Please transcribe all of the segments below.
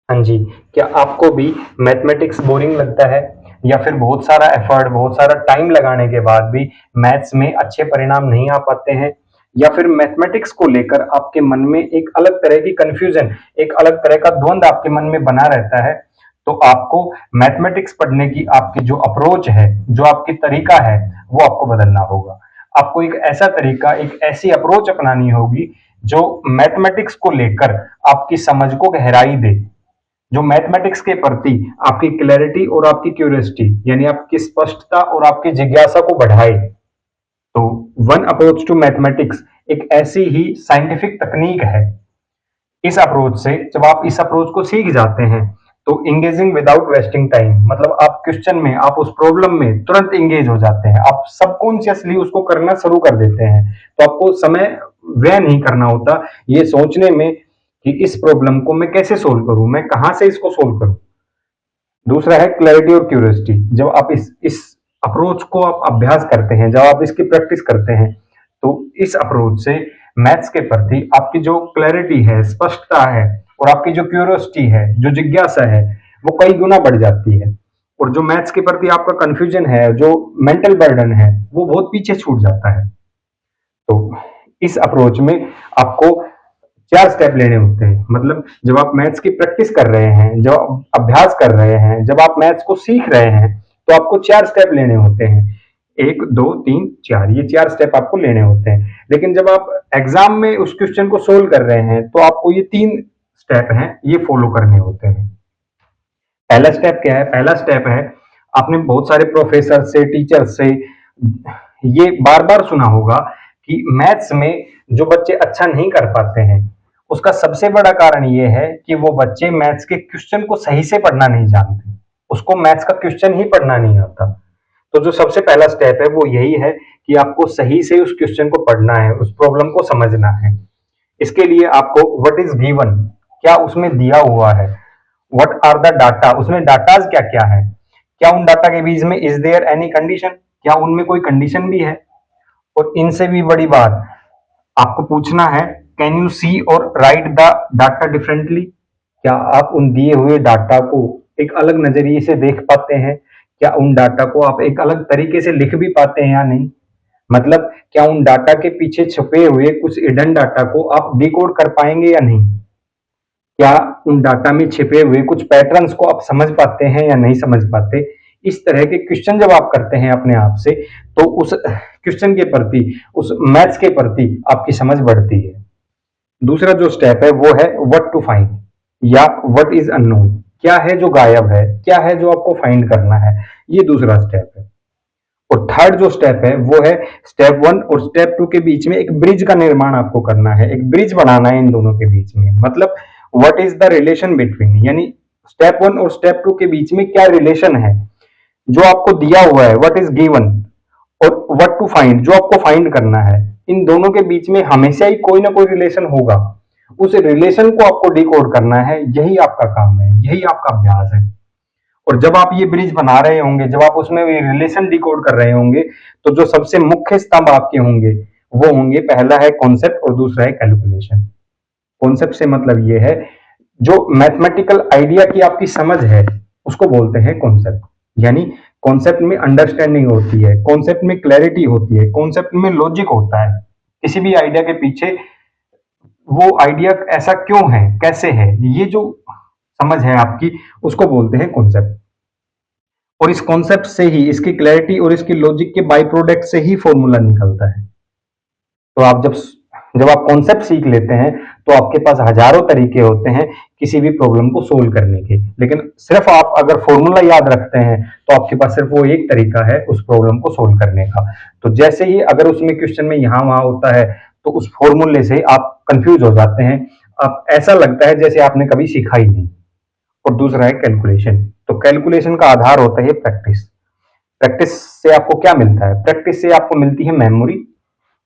हाँ जी, क्या आपको भी मैथमेटिक्स बोरिंग लगता है? या फिर बहुत सारा एफर्ट, बहुत सारा टाइम लगाने के बाद भी मैथ्स में अच्छे परिणाम नहीं आ पाते हैं? या फिर मैथमेटिक्स को लेकर आपके मन में एक अलग तरह की कन्फ्यूजन, एक अलग तरह का द्वंद आपके मन में बना रहता है? तो आपको मैथमेटिक्स पढ़ने की आपकी जो अप्रोच है, जो आपकी तरीका है, वो आपको बदलना होगा। आपको एक ऐसा तरीका, एक ऐसी अप्रोच अपनानी होगी जो मैथमेटिक्स को लेकर आपकी समझ को गहराई दे, जो मैथमेटिक्स के प्रति आपकी क्लैरिटी और आपकी क्यूरियोसिटी यानी आपकी स्पष्टता और आपकी जिज्ञासा को बढ़ाए। तो वन अप्रोच टू मैथमेटिक्स एक ऐसी ही साइंटिफिक तकनीक है। इस अप्रोच से जब आप इस अप्रोच को सीख जाते हैं तो इंगेजिंग विदाउट वेस्टिंग टाइम, मतलब आप क्वेश्चन में, आप उस प्रॉब्लम में तुरंत इंगेज हो जाते हैं, आप सबकॉन्शियसली उसको करना शुरू कर देते हैं। तो आपको समय व्यय नहीं करना होता ये सोचने में कि इस प्रॉब्लम को मैं कैसे सोल्व करूं, मैं कहां से इसको सोल्व करूं। दूसरा है क्लैरिटी और क्यूरियोसिटी। जब आप इस अप्रोच को आप अभ्यास करते हैं, जब आप इसकी प्रैक्टिस करते हैं, तो इस अप्रोच से मैथ्स के प्रति आपकी जो क्लैरिटी है, स्पष्टता है, और आपकी जो क्यूरियोसिटी है, जो जिज्ञासा है, वो कई गुना बढ़ जाती है। और जो मैथ्स के प्रति आपका कंफ्यूजन है, जो मेंटल बर्डन है, वो बहुत पीछे छूट जाता है। तो इस अप्रोच में आपको 4 स्टेप लेने होते हैं। मतलब जब आप मैथ्स की प्रैक्टिस कर रहे हैं, जब आप अभ्यास कर रहे हैं, जब आप मैथ्स को सीख रहे हैं, तो आपको 4 स्टेप लेने होते हैं। 1, 2, 3, 4, ये 4 स्टेप आपको लेने होते हैं। लेकिन जब आप एग्जाम में उस क्वेश्चन को सोल्व कर रहे हैं, तो आपको ये 3 स्टेप हैं, ये फॉलो करने होते हैं। पहला स्टेप क्या है? पहला स्टेप है, आपने बहुत सारे प्रोफेसर से, टीचर से ये बार-बार सुना होगा कि मैथ्स में जो बच्चे अच्छा नहीं कर पाते हैं, उसका सबसे बड़ा कारण ये है कि वो बच्चे मैथ्स के क्वेश्चन को सही से पढ़ना नहीं जानते। उसको मैथ्स का क्वेश्चन ही पढ़ना नहीं आता। तो जो सबसे पहला स्टेप है वो यही है कि आपको सही से उस क्वेश्चन को पढ़ना है, उस प्रॉब्लम को समझना है। इसके लिए आपको व्हाट इज गिवन, क्या उसमें दिया हुआ है, व्हाट आर द डाटा, उसमें डाटाज क्या क्या है, क्या उन डाटा के बीच में इज देयर एनी कंडीशन, क्या उनमें कोई कंडीशन भी है। और इनसे भी बड़ी बात आपको पूछना है, कैन यू सी और राइट द डाटा डिफरेंटली, क्या आप उन दिए हुए डाटा को एक अलग नजरिए से देख पाते हैं, क्या उन डाटा को आप एक अलग तरीके से लिख भी पाते हैं या नहीं। मतलब क्या उन डाटा के पीछे छुपे हुए कुछ हिडन डाटा को आप डिकोड कर पाएंगे या नहीं, क्या उन डाटा में छिपे हुए कुछ पैटर्न्स को आप समझ पाते हैं या नहीं समझ पाते। इस तरह के क्वेश्चन जब आप करते हैं अपने आप से, तो उस क्वेश्चन के प्रति, उस मैथ्स के प्रति आपकी समझ बढ़ती है। दूसरा जो स्टेप है वो है व्हाट टू फाइंड या व्हाट इज अननोन, क्या है जो गायब है, क्या है जो आपको फाइंड करना है, ये दूसरा स्टेप है। और थर्ड जो स्टेप है वो है स्टेप 1 और स्टेप 2 के बीच में एक ब्रिज का निर्माण आपको करना है, एक ब्रिज बनाना है इन दोनों के बीच में। मतलब what is the relation between, यानी स्टेप 1 और स्टेप 2 के बीच में क्या रिलेशन है जो आपको दिया हुआ है, व्हाट इज गिवन, और व्हाट टू फाइंड जो आपको फाइंड करना है। इन दोनों के बीच में हमेशा ही कोई ना कोई रिलेशन होगा, उस रिलेशन को आपको डिकोड करना है। यही आपका काम है, यही आपका अभ्यास है। और जब आप ये ब्रिज बना रहे होंगे, जब आप उसमें रिलेशन डिकोड कर रहे होंगे, तो जो सबसे मुख्य स्तंभ आपके होंगे वो होंगे, पहला है कॉन्सेप्ट और दूसरा है कैलकुलेशन। कॉन्सेप्ट से मतलब ये है, जो मैथमेटिकल आइडिया की आपकी समझ है उसको बोलते हैं कॉन्सेप्ट। यानी कॉन्सेप्ट में अंडरस्टैंडिंग होती है, कॉन्सेप्ट में क्लैरिटी होती है, कॉन्सेप्ट में लॉजिक होता है। किसी भी आइडिया के पीछे वो आइडिया ऐसा क्यों है, कैसे है, ये जो समझ है आपकी, उसको बोलते हैं कॉन्सेप्ट। और इस कॉन्सेप्ट से ही, इसकी क्लैरिटी और इसकी लॉजिक के बाई प्रोडक्ट से ही फॉर्मूला निकलता है। तो आप जब जब आप कॉन्सेप्ट सीख लेते हैं, तो आपके पास हजारों तरीके होते हैं किसी भी प्रॉब्लम को सोल्व करने के। लेकिन सिर्फ आप अगर फॉर्मूला याद रखते हैं, तो आपके पास सिर्फ वो एक तरीका है उस प्रॉब्लम को सोल्व करने का। तो जैसे ही अगर उसमें क्वेश्चन में यहाँ वहां होता है, तो उस फॉर्मूले से आप कंफ्यूज हो जाते हैं, आप ऐसा लगता है जैसे आपने कभी सीखा ही नहीं। और दूसरा है कैलकुलेशन। तो कैलकुलेशन का आधार होता है प्रैक्टिस। प्रैक्टिस से आपको क्या मिलता है? प्रैक्टिस से आपको मिलती है मेमोरी,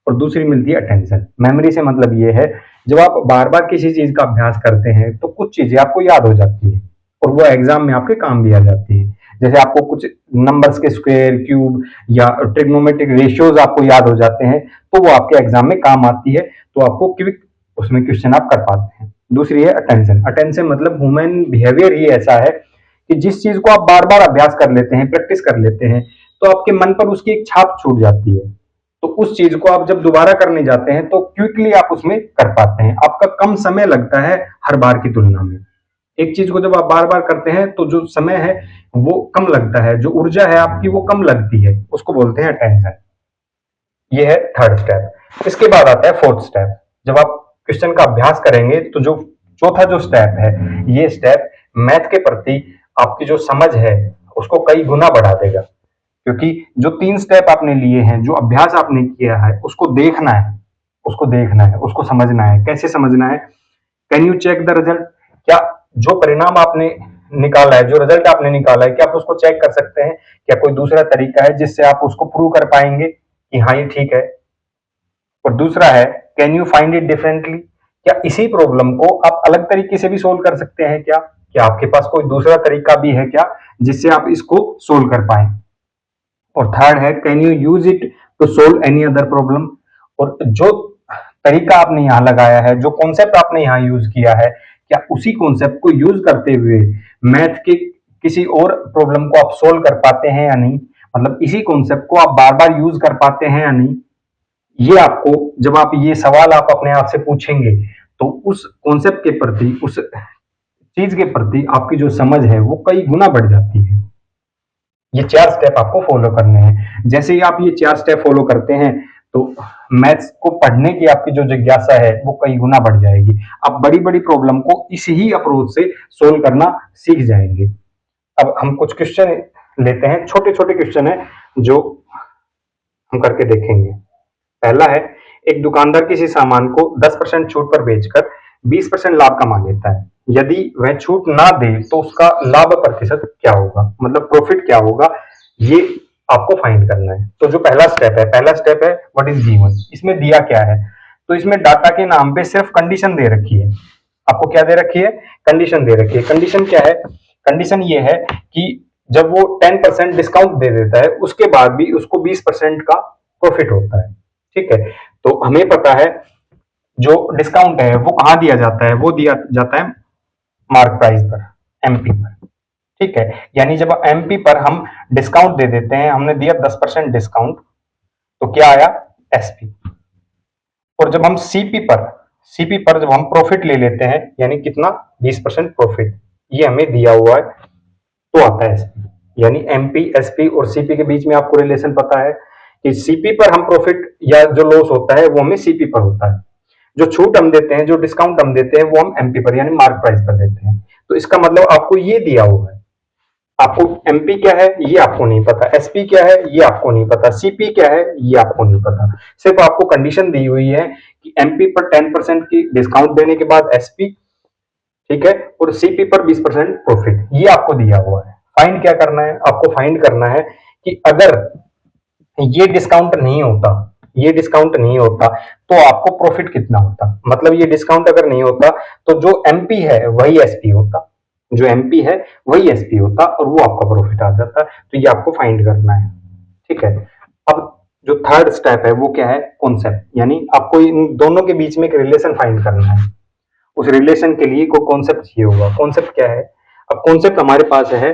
और दूसरी मिलती है अटेंशन। मेमोरी से मतलब ये है, जब आप बार बार किसी चीज का अभ्यास करते हैं तो कुछ चीजें आपको याद हो जाती है और वो एग्जाम में आपके काम भी आ जाती है। जैसे आपको कुछ नंबर्स के स्क्वायर, क्यूब या ट्रिग्नोमेट्रिक रेशियोज आपको याद हो जाते हैं, तो वो आपके एग्जाम में काम आती है, तो आपको क्विक उसमें क्वेश्चन आप कर पाते हैं। दूसरी है अटेंशन। अटेंशन मतलब ह्यूमन बिहेवियर ही ऐसा है कि जिस चीज को आप बार बार अभ्यास कर लेते हैं, प्रैक्टिस कर लेते हैं, तो आपके मन पर उसकी एक छाप छूट जाती है। तो उस चीज को आप जब दोबारा करने जाते हैं तो क्विकली आप उसमें कर पाते हैं, आपका कम समय लगता है हर बार की तुलना में। एक चीज को जब आप बार बार करते हैं तो जो समय है वो कम लगता है, जो ऊर्जा है आपकी वो कम लगती है, उसको बोलते हैं अटेंशन। ये है थर्ड स्टेप। इसके बाद आता है फोर्थ स्टेप। जब आप क्वेश्चन का अभ्यास करेंगे तो जो चौथा जो स्टेप है, ये स्टेप मैथ के प्रति आपकी जो समझ है उसको कई गुना बढ़ा देगा। क्योंकि जो तीन स्टेप आपने लिए हैं, जो अभ्यास आपने किया है, उसको देखना है, उसको देखना है, उसको समझना है। कैसे समझना है? Can you check the result? क्या जो परिणाम आपने निकाला है, जो रिजल्ट आपने निकाला है, क्या आप उसको चेक कर सकते हैं? क्या कोई दूसरा तरीका है जिससे आप उसको प्रूव कर पाएंगे कि हाँ ये ठीक है? और दूसरा है can you find it differently? क्या इसी प्रॉब्लम को आप अलग तरीके से भी सोल्व कर सकते हैं क्या? क्या आपके पास कोई दूसरा तरीका भी है क्या जिससे आप इसको सोल्व कर पाए? और थर्ड है can you use it to solve any other problem? और जो तरीका आपने यहाँ लगाया है, जो कॉन्सेप्ट आपने यहाँ यूज किया है, क्या उसी कॉन्सेप्ट को यूज करते हुए मैथ के किसी और प्रॉब्लम को आप सोल्व कर पाते हैं या नहीं? मतलब इसी कॉन्सेप्ट को आप बार बार यूज कर पाते हैं या नहीं? ये आपको जब आप ये सवाल आप अपने आप से पूछेंगे तो उस कॉन्सेप्ट के प्रति, उस चीज के प्रति आपकी जो समझ है वो कई गुना बढ़ जाती है। ये चार स्टेप आपको फॉलो करने हैं। जैसे ही आप ये चार स्टेप फॉलो करते हैं तो मैथ्स को पढ़ने की आपकी जो जिज्ञासा है वो कई गुना बढ़ जाएगी। आप बड़ी बड़ी प्रॉब्लम को इसी ही अप्रोच से सोल्व करना सीख जाएंगे। अब हम कुछ क्वेश्चन लेते हैं, छोटे छोटे क्वेश्चन है जो हम करके देखेंगे। पहला है, एक दुकानदार किसी सामान को 10% छूट पर बेचकर 20% लाभ कमा लेता है। यदि वह छूट ना दे तो उसका लाभ प्रतिशत क्या होगा, मतलब प्रॉफिट क्या होगा, ये आपको फाइंड करना है। तो जो पहला स्टेप है, पहला स्टेप है व्हाट इज गिवन। इसमें दिया क्या है? तो इसमें डाटा के नाम पे सिर्फ कंडीशन दे रखी है। आपको क्या दे रखी है? कंडीशन दे रखी है। कंडीशन क्या है? कंडीशन ये है कि जब वो 10% डिस्काउंट दे देता है उसके बाद भी उसको 20% का प्रॉफिट होता है। ठीक है, तो हमें पता है जो डिस्काउंट है वो कहाँ दिया जाता है? वो दिया जाता है मार्क प्राइस पर, एमपी पर। ठीक है, यानी जब एमपी पर हम डिस्काउंट दे देते हैं, हमने दिया 10% डिस्काउंट, तो क्या आया? एसपी। और जब हम सीपी पर जब हम प्रॉफिट ले लेते हैं, यानी कितना? 20% प्रॉफिट, ये हमें दिया हुआ है, तो आता है एसपी। यानी एमपी, एसपी और सीपी के बीच में आपको रिलेशन पता है कि सीपी पर हम प्रॉफिट या जो लॉस होता है वो हमें सीपी पर होता है। जो छूट हम देते हैं, जो डिस्काउंट हम देते हैं, वो हम एमपी पर यानी मार्क प्राइस पर देते हैं। तो इसका मतलब आपको ये दिया हुआ है। आपको एमपी क्या है ये आपको नहीं पता, एसपी क्या है ये आपको नहीं पता, सीपी क्या है ये आपको नहीं पता। सिर्फ आपको कंडीशन दी हुई है कि एमपी पर 10% की डिस्काउंट देने के बाद एसपी, ठीक है, और सीपी पर 20% प्रॉफिट, ये आपको दिया हुआ है। फाइंड क्या करना है? आपको फाइंड करना है कि अगर ये डिस्काउंट नहीं होता, ये डिस्काउंट नहीं होता तो आपको प्रॉफिट कितना होता। मतलब ये डिस्काउंट अगर नहीं होता तो जो एमपी है वही एसपी होता, जो एमपी है वही एसपी होता और वो आपका प्रॉफिट आ जाता। तो ये आपको फाइंड करना है। ठीक है, अब जो थर्ड स्टेप है वो क्या है? कॉन्सेप्ट, यानी आपको इन दोनों के बीच में एक रिलेशन फाइंड करना है। उस रिलेशन के लिए कोई कॉन्सेप्ट चाहिए होगा। कॉन्सेप्ट क्या है? अब कॉन्सेप्ट हमारे पास है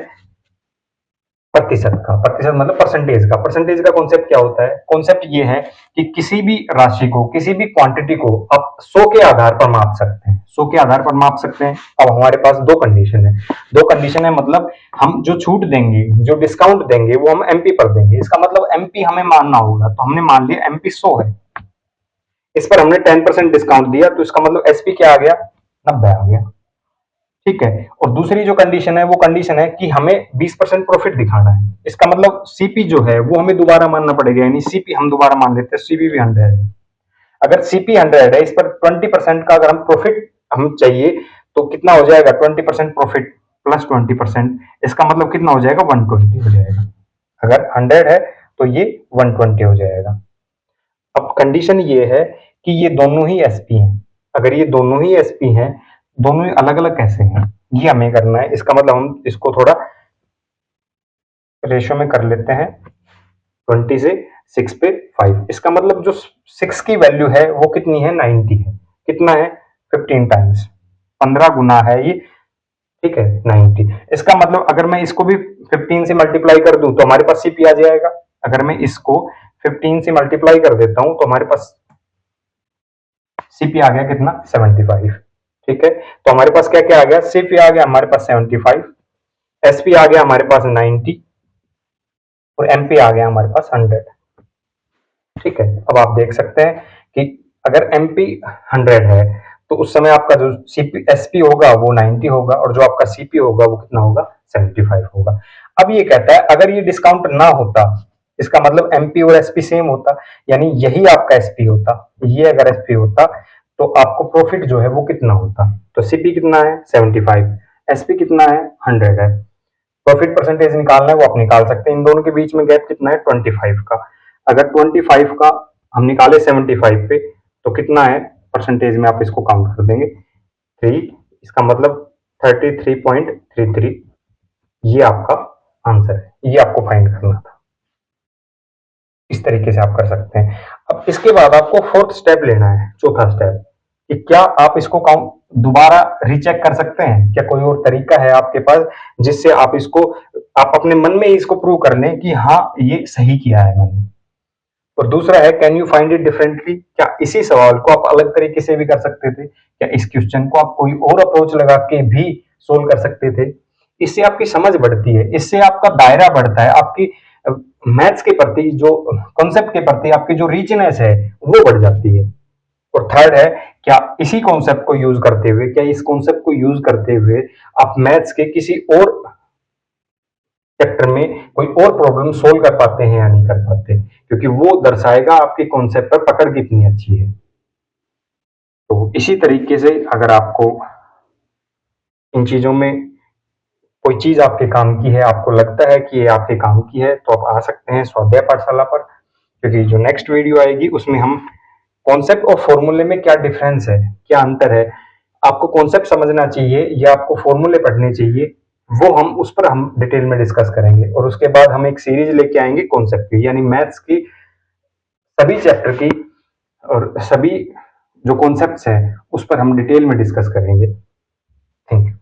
प्रतिशत का। प्रतिशत मतलब परसेंटेज का। परसेंटेज का कॉन्सेप्ट क्या होता है? कॉन्सेप्ट ये है कि किसी भी राशि को, किसी भी क्वांटिटी को आप 100 के आधार पर माप सकते हैं। 100 के आधार पर माप सकते हैं। अब हमारे पास दो कंडीशन है। दो कंडीशन है मतलब हम जो छूट देंगे, जो डिस्काउंट देंगे, वो हम एमपी पर देंगे। इसका मतलब एमपी हमें मानना होगा। तो हमने मान लिया एमपी 100 है, इस पर हमने 10% डिस्काउंट दिया, तो इसका मतलब एसपी क्या आ गया? 90 आ गया। ठीक है, और दूसरी जो कंडीशन है वो कंडीशन है कि हमें 20% प्रॉफिट दिखाना है। इसका मतलब सीपी जो है वो हमें दोबारा मानना पड़ेगा, यानी सीपी हम दोबारा मान लेते हैं, सीपी भी 100 है। अगर सीपी 100 है, इस पर 20% का अगर हम प्रॉफिट हम चाहिए तो कितना हो जाएगा? 20% प्रॉफिट प्लस 20%, इसका मतलब कितना हो जाएगा? 120 हो जाएगा। अगर 100 है तो ये 120 हो जाएगा। अब कंडीशन ये है कि ये दोनों ही एसपी हैं। अगर ये दोनों ही एसपी हैं, दोनों ही अलग अलग कैसे हैं ये हमें करना है। इसका मतलब हम इसको थोड़ा रेशो में कर लेते हैं। 20 से 6 पे 5, इसका मतलब जो 6 की वैल्यू है वो कितनी है? 90 है। कितना है? 15 टाइम्स। 15 गुना है ये, ठीक है 90। इसका मतलब अगर मैं इसको भी 15 से मल्टीप्लाई कर दूं तो हमारे पास सीपी आ जाएगा। अगर मैं इसको 15 से मल्टीप्लाई कर देता हूं तो हमारे पास सीपी आ गया कितना 75, ठीक है। तो हमारे पास क्या क्या आ गया, सीपी आ गया हमारे पास 75, एसपी आ गया हमारे पास 90 और एमपी आ गया हमारे पास 100, ठीक है। अब आप देख सकते हैं कि अगर एमपी 100 है तो उस समय आपका जो सीपी एसपी होगा वो 90 होगा और जो आपका सीपी होगा वो कितना होगा 75 होगा। अब ये कहता है अगर ये डिस्काउंट ना होता, इसका मतलब एमपी और एसपी सेम होता, यानी यही आपका एसपी होता, ये अगर एसपी होता तो आपको प्रॉफिट जो है वो कितना होता। तो सीपी कितना है 75, एसपी कितना है 100 है। प्रॉफिट परसेंटेज निकालना है वो आप निकाल सकते हैं। इन दोनों के बीच में गैप कितना है 25 का। अगर 25 का हम निकाले 75 पे तो कितना है परसेंटेज में, आप इसको काउंट कर देंगे 3, इसका मतलब 33.33। ये आपका आंसर है, ये आपको फाइंड करना था। इस तरीके से आप कर सकते हैं। अब इसके बाद आपको फोर्थ स्टेप लेना है, चौथा स्टेप, कि क्या आप इसको काउंट दोबारा रीचेक कर सकते हैं, क्या कोई और तरीका है आपके पास जिससे आप इसको आप अपने मन में ही इसको प्रूव कर लें कि हाँ ये सही किया है मैंने। और दूसरा है can you find it differently, क्या इसी सवाल को आप अलग तरीके से भी कर सकते थे, क्या इस क्वेश्चन को आप कोई और अप्रोच लगा के भी सोल्व कर सकते थे। इससे आपकी समझ बढ़ती है, इससे आपका दायरा बढ़ता है, आपकी मैथ्स के प्रति जो कॉन्सेप्ट के प्रति आपकी जो रीचनेस है वो बढ़ जाती है। और थर्ड है क्या इसी कॉन्सेप्ट को यूज करते हुए, क्या इस कॉन्सेप्ट को यूज करते हुए आप मैथ्स के किसी और चैप्टर में कोई और प्रॉब्लम सोल्व कर पाते हैं या नहीं कर पाते, क्योंकि वो दर्शाएगा आपके कॉन्सेप्ट पर पकड़ कितनी अच्छी है। तो इसी तरीके से अगर आपको इन चीजों में कोई चीज आपके काम की है, आपको लगता है कि ये आपके काम की है, तो आप आ सकते हैं स्वाध्याय पाठशाला पर, क्योंकि जो नेक्स्ट वीडियो आएगी उसमें हम कॉन्सेप्ट और फॉर्मूले में क्या डिफरेंस है, क्या अंतर है, आपको कॉन्सेप्ट समझना चाहिए या आपको फॉर्मूले पढ़ने चाहिए, वो उस पर हम डिटेल में डिस्कस करेंगे। और उसके बाद हम एक सीरीज लेके आएंगे कॉन्सेप्ट की, यानी मैथ्स की सभी चैप्टर की और सभी जो कॉन्सेप्ट्स हैं उस पर हम डिटेल में डिस्कस करेंगे। Thank you.